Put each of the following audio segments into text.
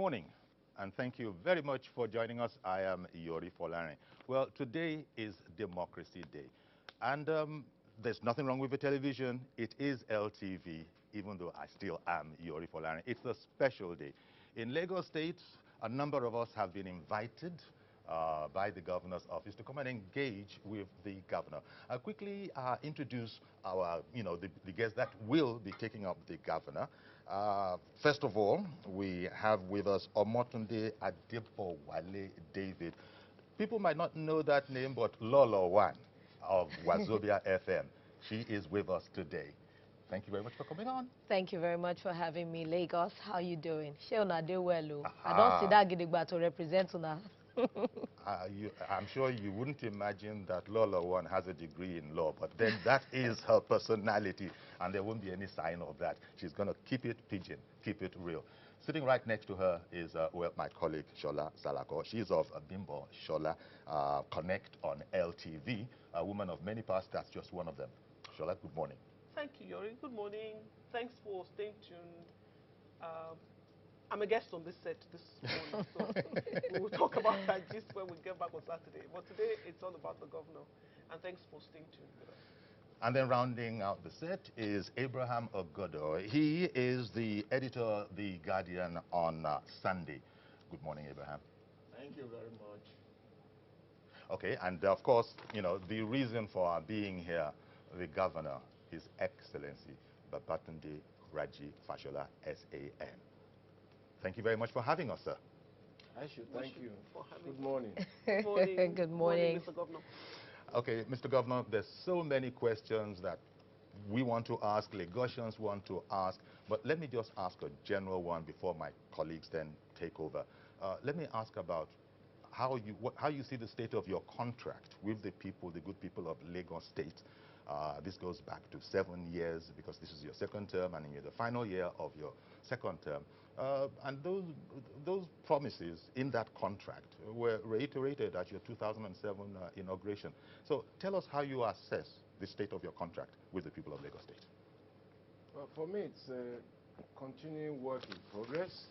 morning, and thank you very much for joining us. I am YORI FOLARIN. Well, today is Democracy Day, and there's nothing wrong with the television. It is LTV, even though I still am YORI FOLARIN. It's a special day. In Lagos State, a number of us have been invited by the governor's office to come and engage with the governor. I'll quickly introduce our, the guests that will be taking up the governor. First of all, we have with us OMOTUNDE Adebowale David. People might not know that name, but LOLO one of Wazobia FM. She is with us today. Thank you very much for coming on. Thank you very much for having me, Lagos. How you doing? I don't see that gidigba to represent una. I'm sure you wouldn't imagine that Lola one has a degree in law, but then that is her personality, and there won't be any sign of that. She's going to keep it pidgin, keep it real. Sitting right next to her is well, my colleague Shola Salako. She's of Bimbo Shola Connect on LTV, a woman of many parts. That's just one of them. Shola, good morning. Thank you, Yori. Good morning. Thanks for staying tuned. I'm a guest on this set this morning, so we will talk about that gist when we get back on Saturday. But today, it's all about the governor. And thanks for staying tuned with us. And then rounding out the set is Abraham Ogodo. He is the editor of The Guardian on Sunday. Good morning, Abraham. Thank you very much. Okay, and of course, the reason for our being here, the governor, His Excellency Babatunde Fashola, SAN. Thank you very much for having us, sir. I should thank you. For having Good morning. Good morning. Good morning, Mr. Governor. Okay, Mr. Governor, there's so many questions that we want to ask, Lagosians want to ask, but let me just ask a general one before my colleagues then take over. Let me ask about how you see the state of your contract with the people, the good people of Lagos State. This goes back to 7 years because this is your second term and you're the final year of your second term. And those promises in that contract were reiterated at your 2007 inauguration. So tell us how you assess the state of your contract with the people of Lagos State. Well, for me, it's a continuing work in progress.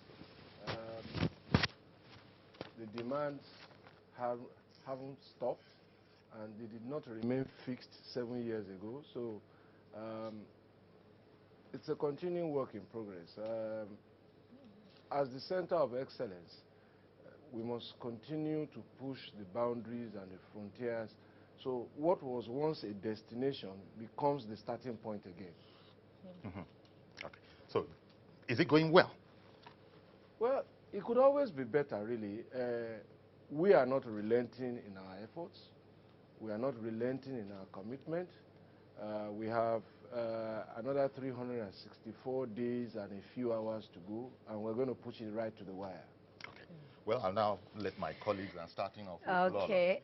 The demands haven't stopped, and they did not remain fixed 7 years ago. So it's a continuing work in progress. As the center of excellence, we must continue to push the boundaries and the frontiers. So what was once a destination becomes the starting point again. Mm-hmm. Okay. So is it going well? Well, it could always be better, really. We are not relenting in our efforts. We are not relenting in our commitment. We have another 364 days and a few hours to go, and we're going to push it right to the wire. Okay. Well, I'll now let my colleagues, and starting off with okay.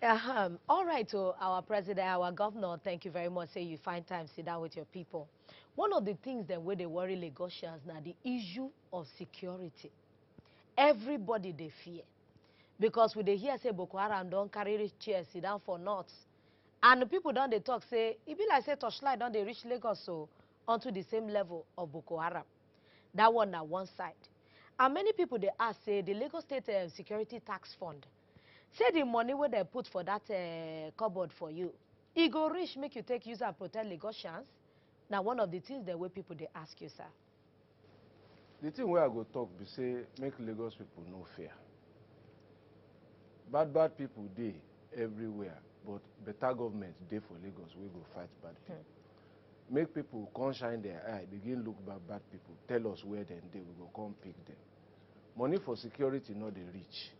All right, so our president, our governor, thank you very much. Say you find time, sit down with your people. One of the things that where they worry Lagosians now, the issue of security. Everybody they fear. Because when they hear say Boko Haram don't carry chairs, sit down for nuts. And the people don't they talk say, it be like say Torchlight don't they reach Lagos so onto the same level of Boko Haram. That one on one side. And many people they ask say the Lagos State Security Tax Fund. Say the money where they put for that cupboard for you. It go rich make you take use and protect Lagosians. Now one of the things that way people they ask you, sir. The thing where I go talk be say make Lagos people no fear. Bad people dey everywhere. But better government day for Lagos, we go fight bad people. Make people come shine their eye, begin look bad people, tell us where they dey, we go come pick them. Money for security not they reach.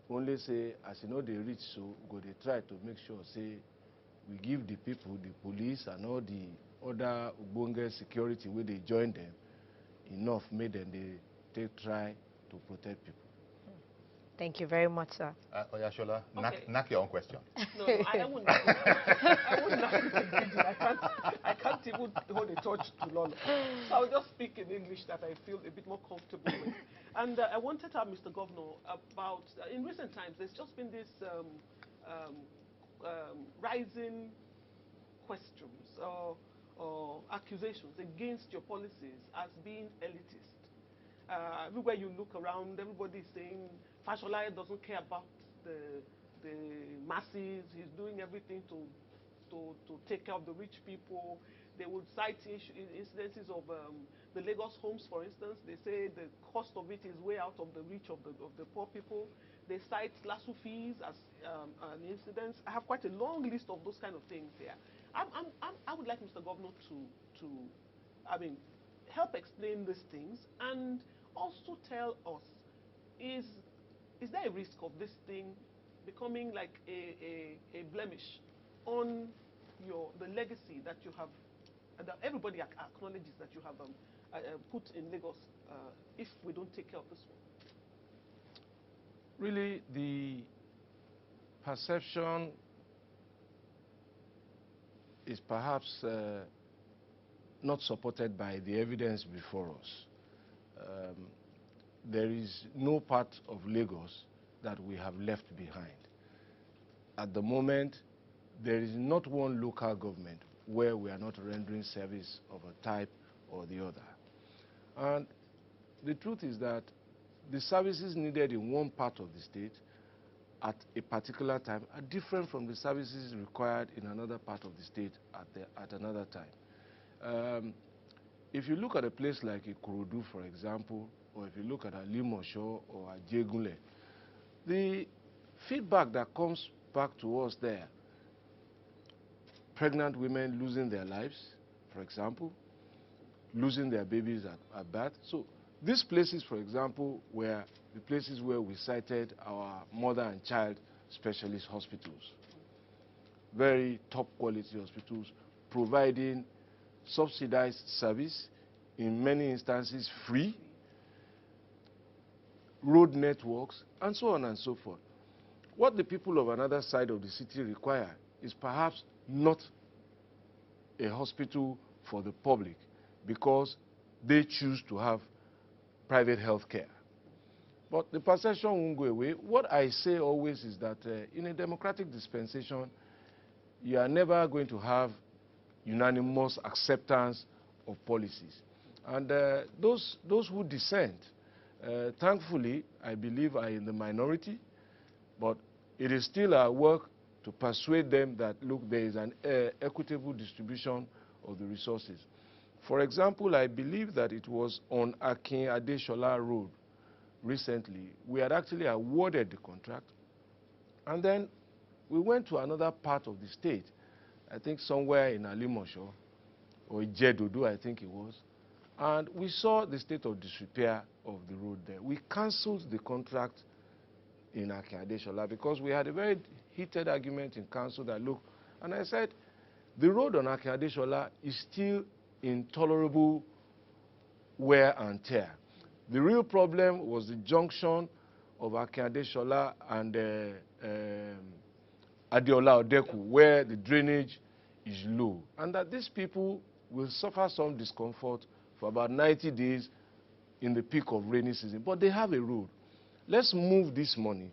Only say, as you know they reach, so we go they try to make sure, say, we give the people, the police and all the other Ubonga security where they join them, enough made them they try to protect people. Thank you very much, sir. Oyashola, Okay. knock your own question. No, I wouldn't. I wouldn't I can't even hold a torch to Lolo. So I'll just speak in English that I feel a bit more comfortable with. And I wanted to have Mr. Governor about, in recent times, there's just been this rising questions or accusations against your policies as being elitist. Everywhere you look around, everybody is saying Fashola doesn't care about the masses. He's doing everything to take care of the rich people. They would cite incidences of the Lagos homes, for instance. They say the cost of it is way out of the reach of the poor people. They cite LASU fees as an incident. I have quite a long list of those kind of things here. I would like Mr. Governor I mean, help explain these things and also tell us, is there a risk of this thing becoming like a blemish on the legacy that you have, that everybody acknowledges that you have put in Lagos, if we don't take care of this one? Really, the perception is perhaps not supported by the evidence before us. There is no part of Lagos that we have left behind. At the moment, there is not one local government where we are not rendering service of a type or the other. And the truth is that the services needed in one part of the state at a particular time are different from the services required in another part of the state at another time. If you look at a place like Ikorodu, for example, or if you look at Alimosho or Ajegunle, the feedback that comes back to us there, pregnant women losing their lives, for example, losing their babies at birth. So these places, for example, were the places where we cited our mother and child specialist hospitals. Very top quality hospitals, providing subsidized service, in many instances free, road networks, and so on and so forth. What the people of another side of the city require is perhaps not a hospital for the public, because they choose to have private health care. But the perception won't go away. What I say always is that in a democratic dispensation, you are never going to have unanimous acceptance of policies. And those who dissent, thankfully, I believe are in the minority, but it is still our work to persuade them that, look, there is an equitable distribution of the resources. For example, I believe that it was on Akin Adeshola Road recently, we had actually awarded the contract, and then we went to another part of the state, I think somewhere in Alimosho, or Ijedodo, I think it was, and we saw the state of disrepair of the road there. We cancelled the contract in Akin Adeshola because we had a very heated argument in council that, look, and I said, the road on Akin Adeshola is still in tolerable wear and tear. The real problem was the junction of Akin Adeshola and Adeola Odeku, where the drainage is low, and that these people will suffer some discomfort for about 90 days in the peak of rainy season. But they have a road. Let's move this money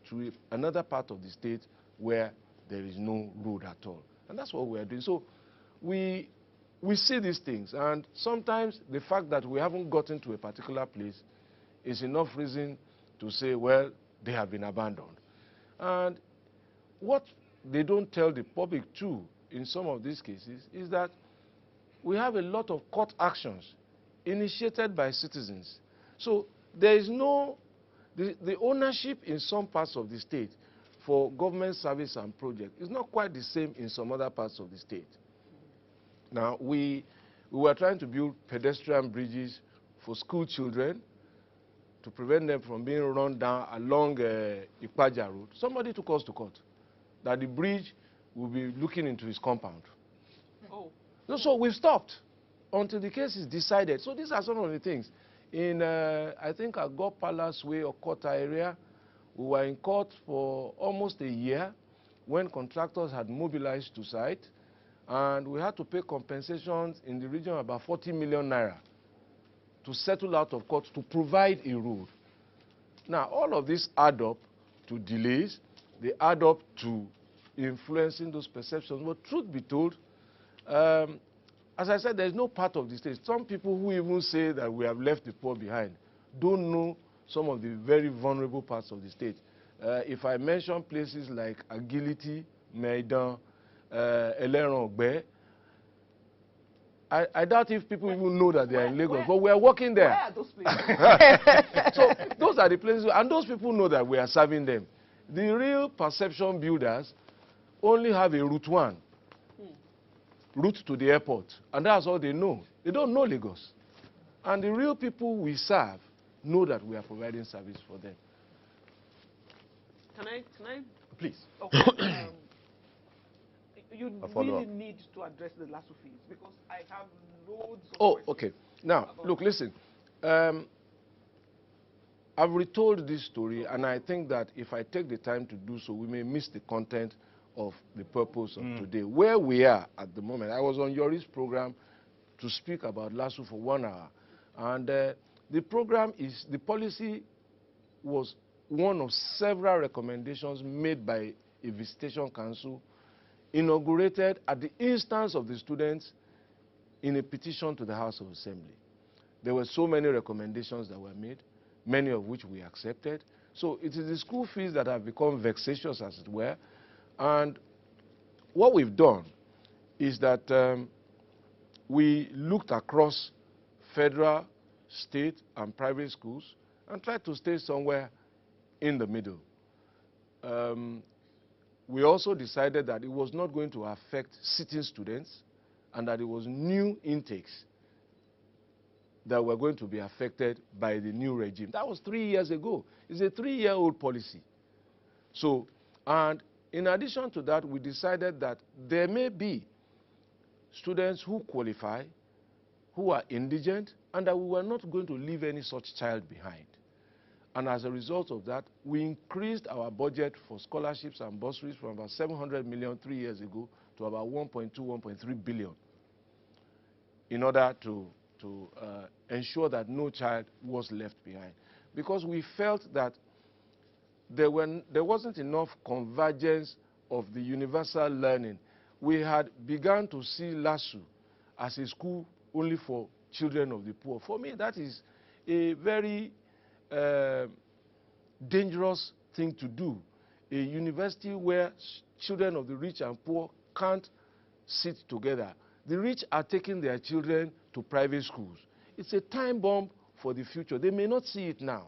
to another part of the state where there is no road at all. And that's what we are doing. So we see these things, and sometimes the fact that we haven't gotten to a particular place is enough reason to say, well, they have been abandoned. And what they don't tell the public too in some of these cases is that we have a lot of court actions initiated by citizens. So there is no, the ownership in some parts of the state for government service and project is not quite the same in some other parts of the state. Now, we were trying to build pedestrian bridges for school children to prevent them from being run down along Ipaja Road. Somebody took us to court that the bridge will be looking into his compound. Oh. No, so we've stopped until the case is decided. So these are some of the things. In, I think, Agor Palace Way or Kota area, we were in court for almost a year when contractors had mobilized to site, and we had to pay compensations in the region of about 40 million naira to settle out of court to provide a road. Now, all of this add up to delays, they add up to influencing those perceptions. But truth be told, as I said, there's no part of the state. Some people who even say that we have left the poor behind don't know some of the very vulnerable parts of the state. If I mention places like Agility, Maidan, Eleron, I doubt if people even know that they are in Lagos, but we are working there. Where are those places? So those are the places, and those people know that we are serving them. The real perception builders only have a route 1, route to the airport, and that's all they know. They don't know Lagos. And the real people we serve know that we are providing service for them. Can I? Please. Okay. You really need to address the LASU fees because I have loads of questions. Okay. Now, look, listen. I've retold this story, and I think that if I take the time to do so, we may miss the content of the purpose of today. Where we are at the moment, I was on YORI's program to speak about LASU for 1 hour, and the policy was one of several recommendations made by a visitation council inaugurated at the instance of the students in a petition to the House of Assembly. There were so many recommendations that were made, many of which we accepted. So it is the school fees that have become vexatious, as it were. And what we've done is that we looked across federal, state, and private schools and tried to stay somewhere in the middle. We also decided that it was not going to affect sitting students and that it was new intakes that were going to be affected by the new regime. That was 3 years ago. It's a 3-year-old policy. So, and in addition to that, we decided that there may be students who qualify, who are indigent, and that we were not going to leave any such child behind. And as a result of that, we increased our budget for scholarships and bursaries from about 700 million 3 years ago to about 1.2, 1.3 billion in order to ensure that no child was left behind. Because we felt that there wasn't enough convergence of the universal learning. We had begun to see LASU as a school only for children of the poor. For me, that is a very dangerous thing to do. A university where children of the rich and poor can't sit together. The rich are taking their children to private schools. It's a time bomb for the future. They may not see it now.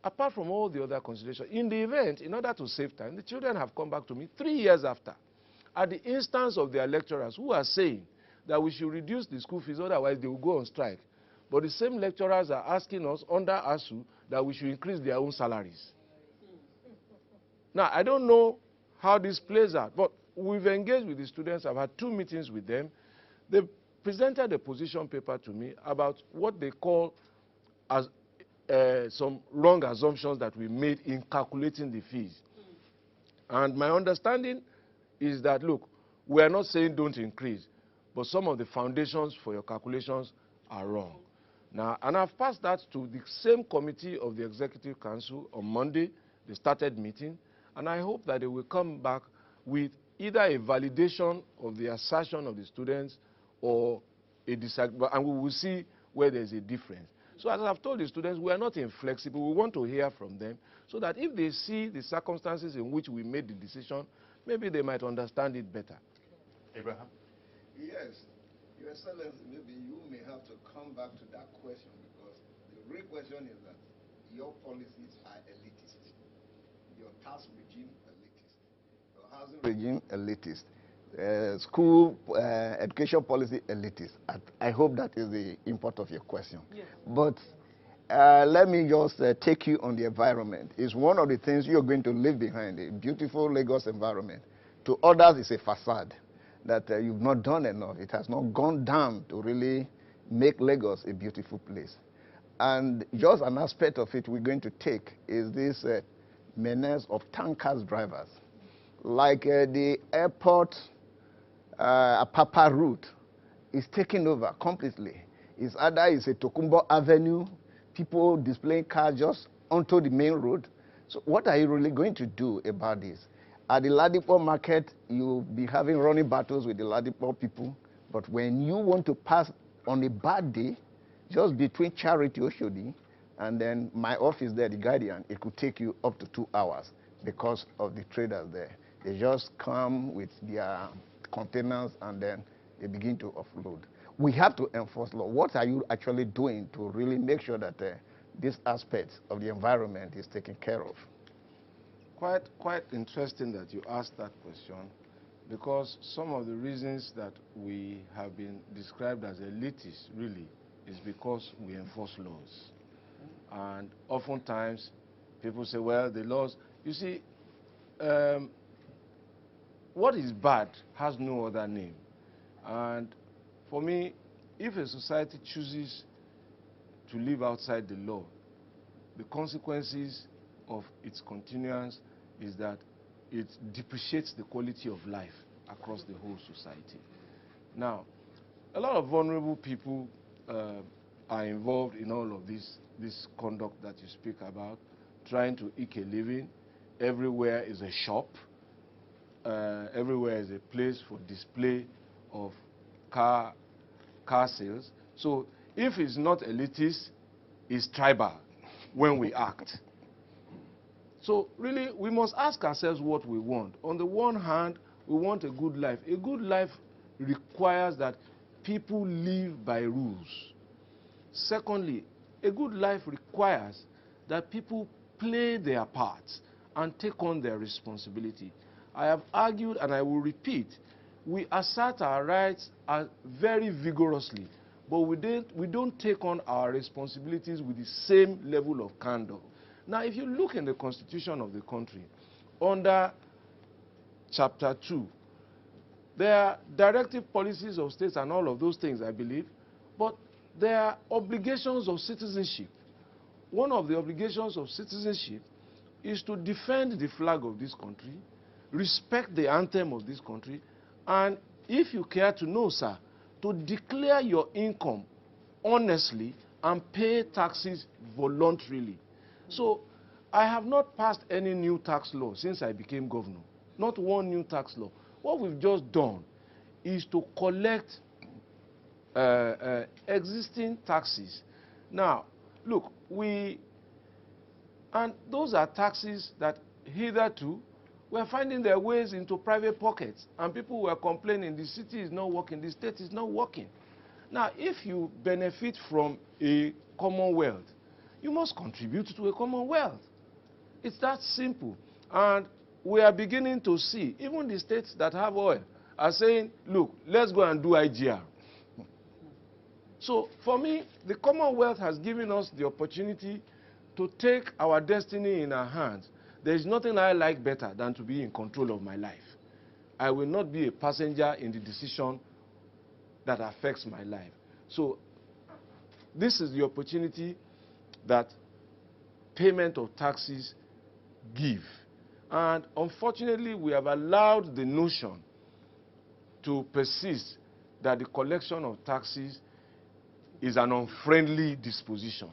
Apart from all the other considerations, in the event, in order to save time, the children have come back to me 3 years after, at the instance of their lecturers who are saying that we should reduce the school fees, otherwise they will go on strike. But the same lecturers are asking us under ASU that we should increase their own salaries. Now, I don't know how this plays out, but we've engaged with the students. I've had 2 meetings with them. They presented a position paper to me about what they call as some wrong assumptions that we made in calculating the fees. And my understanding is that, look, we are not saying don't increase, but some of the foundations for your calculations are wrong. Now, and I've passed that to the same committee of the Executive Council on Monday. They started meeting, and I hope that they will come back with either a validation of the assertion of the students or a disagreement, and we will see where there's a difference. So as I've told the students, we are not inflexible. We want to hear from them so that if they see the circumstances in which we made the decision, maybe they might understand it better. Abraham? Yes. Your Excellency, maybe you may have to come back to that question because the real question is that your policies are elitist. Your tax regime, elitist. Your housing regime, elitist. School education policy, elitist. I hope that is the import of your question. Yes. But let me just take you on the environment. It's one of the things you're going to leave behind, a beautiful Lagos environment. To others, it's a facade that you've not done enough. It has not gone down to really make Lagos a beautiful place. And just an aspect of it we're going to take is this menace of tankers drivers. Like the airport Apapa route is taken over completely. It's either a Tokumbo Avenue, people displaying cars just onto the main road. So what are you really going to do about this? At the Ladipo market, you'll be having running battles with the Ladipo people. But when you want to pass on a bad day, Just between Charity Oshodi and then my office there, the Guardian, it could take you up to 2 hours because of the traders there. They just come with their containers and then they begin to offload. We have to enforce law. What are you actually doing to really make sure that this aspect of the environment is taken care of? Quite interesting that you asked that question, because some of the reasons that we have been described as elitists really is because we enforce laws. And oftentimes people say, well, the laws, you see, what is bad has no other name. And for me, if a society chooses to live outside the law, the consequences of its continuance is that it depreciates the quality of life across the whole society. Now, a lot of vulnerable people are involved in all of this conduct that you speak about, trying to eke a living. Everywhere is a shop. Everywhere is a place for display of car sales. So if it's not elitist, it's tribal when we act. So really, we must ask ourselves what we want. On the one hand, we want a good life. A good life requires that people live by rules. Secondly, a good life requires that people play their parts and take on their responsibility. I have argued, and I will repeat, we assert our rights very vigorously, but we don't take on our responsibilities with the same level of candor. Now, if you look in the Constitution of the country, under Chapter 2, there are directive policies of states and all of those things, I believe, but there are obligations of citizenship. One of the obligations of citizenship is to defend the flag of this country, respect the anthem of this country, and if you care to know, sir, to declare your income honestly and pay taxes voluntarily. So I have not passed any new tax law since I became governor. Not one new tax law. What we've just done is to collect existing taxes. Now, look, and those are taxes that hitherto were finding their ways into private pockets, and people were complaining the city is not working, the state is not working. Now, if you benefit from a commonwealth, you must contribute to a commonwealth. It's that simple. And we are beginning to see, even the states that have oil are saying, look, let's go and do IGR. So for me, the Commonwealth has given us the opportunity to take our destiny in our hands. There is nothing I like better than to be in control of my life. I will not be a passenger in the decision that affects my life. So this is the opportunity that payment of taxes give. And unfortunately, we have allowed the notion to persist that the collection of taxes is an unfriendly disposition.